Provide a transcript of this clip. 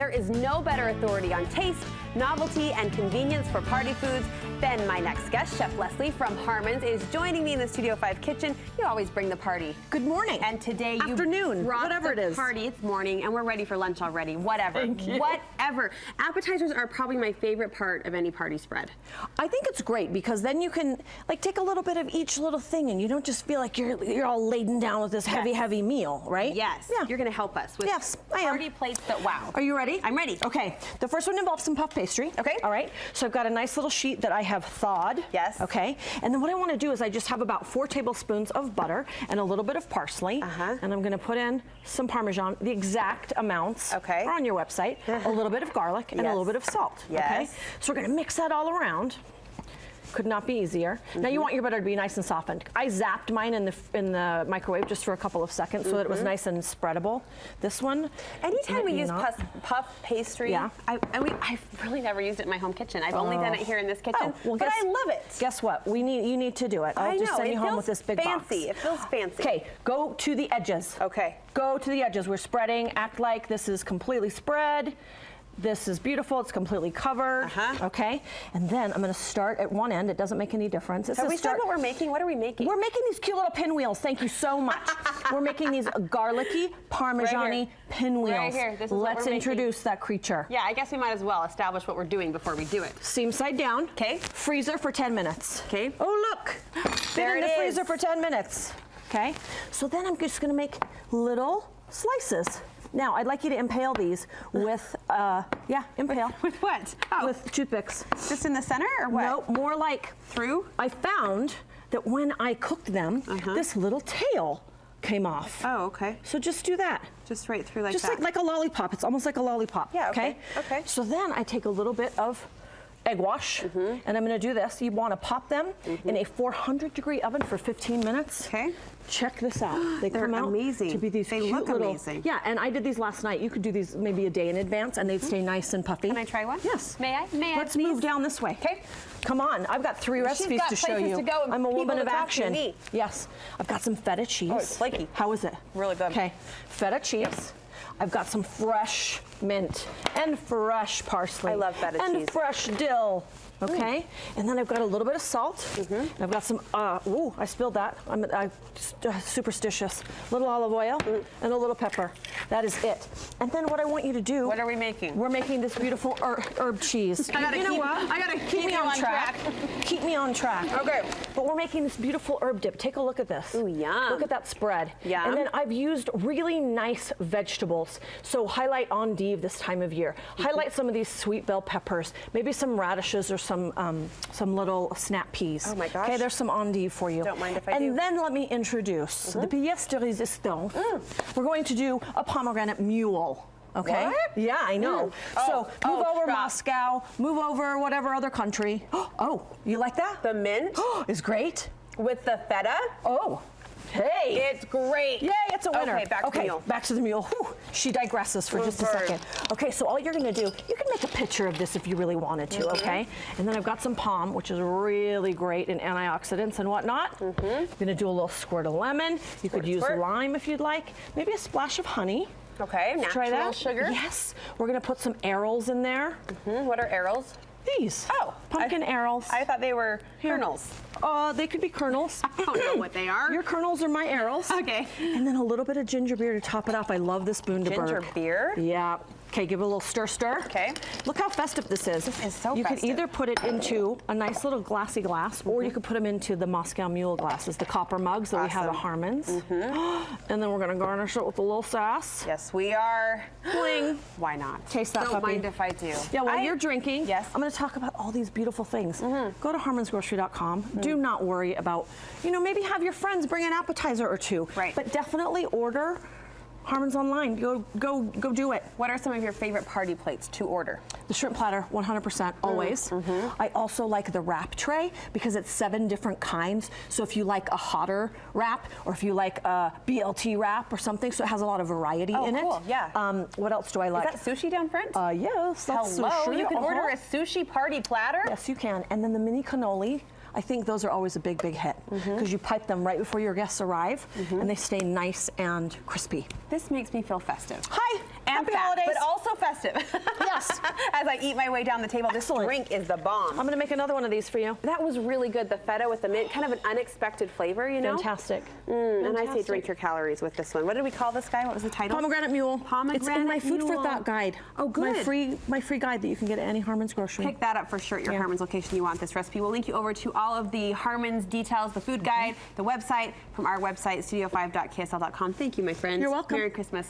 There is no better authority on taste, novelty, and convenience for party foods than my next guest. Chef Lesli from Harmon's is joining me in the Studio 5 kitchen. You always bring the party. Good morning. And today you afternoon, brought whatever it is. Party. It's morning, and we're ready for lunch already. Whatever. Thank you. Whatever. Appetizers are probably my favorite part of any party spread. I think it's great because then you can like take a little bit of each little thing, and you don't just feel like you're all laden down with this heavy meal, right? Yes. Yeah. You're going to help us with party plates that wow. Are you ready? I'm ready. Okay. The first one involves some puff pastry. Okay. All right. So I've got a nice little sheet that I have thawed. Yes. Okay. And then what I want to do is I just have about 4 tablespoons of butter and a little bit of parsley. And I'm going to put in some Parmesan. The exact amounts are on your website. A little bit of garlic and a little bit of salt. Okay. So we're going to mix that all around. Could not be easier. Now you want your butter to be nice and softened. I zapped mine in the microwave just for a couple of seconds so that it was nice and spreadable. This one, anytime we use puff pastry, I've really never used it in my home kitchen. I've only done it here in this kitchen, but I love it. Guess what? You need to do it. I'll just send you home with this big box. It feels fancy. Okay, go to the edges. Okay. Go to the edges. We're spreading. Act like this is completely spread. This is beautiful. It's completely covered. Okay, and then I'm going to start at one end. It doesn't make any difference. Have we said what we're making? What are we making? We're making these cute little pinwheels. Thank you so much. We're making these garlicky, Parmesan-y pinwheels. Right here. This is what Let's we're introduce that creature. Yeah, I guess we might as well establish what we're doing before we do it. Seam side down. Okay. Freezer for 10 minutes. Okay. Oh, look. There Fit in the freezer for 10 minutes. Okay. So then I'm just going to make little slices. Now, I'd like you to impale these with, impale. With what? Oh. With toothpicks. Just in the center or what? No, more like through. I found that when I cooked them, this little tail came off. Oh, okay. So just do that. Just right through like that. Just like a lollipop. It's almost like a lollipop. Yeah, okay. Okay. So then I take a little bit of egg wash, and I'm going to do this. You want to pop them in a 400-degree oven for 15 minutes. Okay. Check this out. They're come out amazing. To be these cute look little, amazing. Yeah, and I did these last night. You could do these maybe a day in advance, and they'd stay nice and puffy. Can I try one? Yes. May I? May I? Let's move down this way. Okay. Come on. I've got 3 recipes to show you. To go, I'm a woman of action. Me. Yes. I've got some feta cheese. Oh, it's flaky. How is it? Really good. Okay. Feta cheese. Yes. I've got some fresh mint and fresh parsley. I love feta cheese. And fresh dill. Okay, and then I've got a little bit of salt. And I've got some, ooh, I spilled that. I'm superstitious. A little olive oil and a little pepper. That is it. And then what I want you to do. What are we making? We're making this beautiful herb cheese. I gotta keep me on track. Keep me on track. Okay. But we're making this beautiful herb dip. Take a look at this. Ooh, yum. Look at that spread. Yum. And then I've used really nice vegetables. So highlight endive this time of year. Highlight some of these sweet bell peppers. Maybe some radishes or some little snap peas. Oh my gosh. Okay, there's some endive for you. Don't mind if I do. And then let me introduce the pièce de résistance. We're going to do a pomegranate mule. Okay. What? Yeah, I know. So move over stop. Moscow, move over whatever other country. Oh, you like that? The mint is great. with the feta. Oh. Hey! It's great. Yay, it's a winner. Okay, back to the mule. Back to the mule. Whew. She digresses for just a second. Okay, so all you're gonna do, you can make a picture of this if you really wanted to, okay? And then I've got some palm, which is really great in antioxidants and whatnot. I'm gonna do a little squirt of lemon. You could use lime if you'd like. Maybe a splash of honey. Okay, natural sugar. Yes. We're gonna put some arils in there. What are arils? These. Oh, pumpkin arils. I thought they were kernels. They could be kernels. I don't know what they are. Your kernels are my arils. Okay. And then a little bit of ginger beer to top it off. I love this Bundaberg. Ginger beer? Yeah. Okay, give it a little stir. Okay. Look how festive this is. This is so You festive. could either put it into a nice little glassy glass, or you could put them into the Moscow Mule glasses, the copper mugs that we have at Harmon's. And then we're gonna garnish it with a little sass. Yes, we are. Bling. Why not? Taste that Don't puppy. mind if I do. Yeah, while you're drinking, yes. I'm gonna talk about all these beautiful things. Go to harmonsgrocery.com. Do not worry about, maybe have your friends bring an appetizer or two. Right. But definitely order Harmon's online. Go do it. What are some of your favorite party plates to order? The shrimp platter, 100%, always. I also like the wrap tray because it's 7 different kinds. So if you like a hotter wrap, or if you like a BLT wrap or something, so it has a lot of variety in it. Cool, yeah. What else do I like? Is that sushi down front? Yes, that's Hello, sushi. you can order a sushi party platter? Yes, you can. And then the mini cannoli. I think those are always a big hit because you pipe them right before your guests arrive and they stay nice and crispy. This makes me feel festive. Hi. Happy fat, holidays. but also festive. Yes. As I eat my way down the table, Excellent. this drink is the bomb. I'm going to make another one of these for you. That was really good. The feta with the mint, kind of an unexpected flavor, you know? Fantastic. And I say drink your calories with this one. What did we call this guy? What was the title? Pomegranate Mule. Pomegranate It's in my Food for Mule. Thought guide. Oh, good. My free guide that you can get at any Harmon's grocery. Pick that up for sure at your Harmon's location. You want this recipe. We'll link you over to all of the Harmon's details, the food guide, the website, from our website, studio5.ksl.com. Thank you, my friends. You're welcome. Merry Christmas.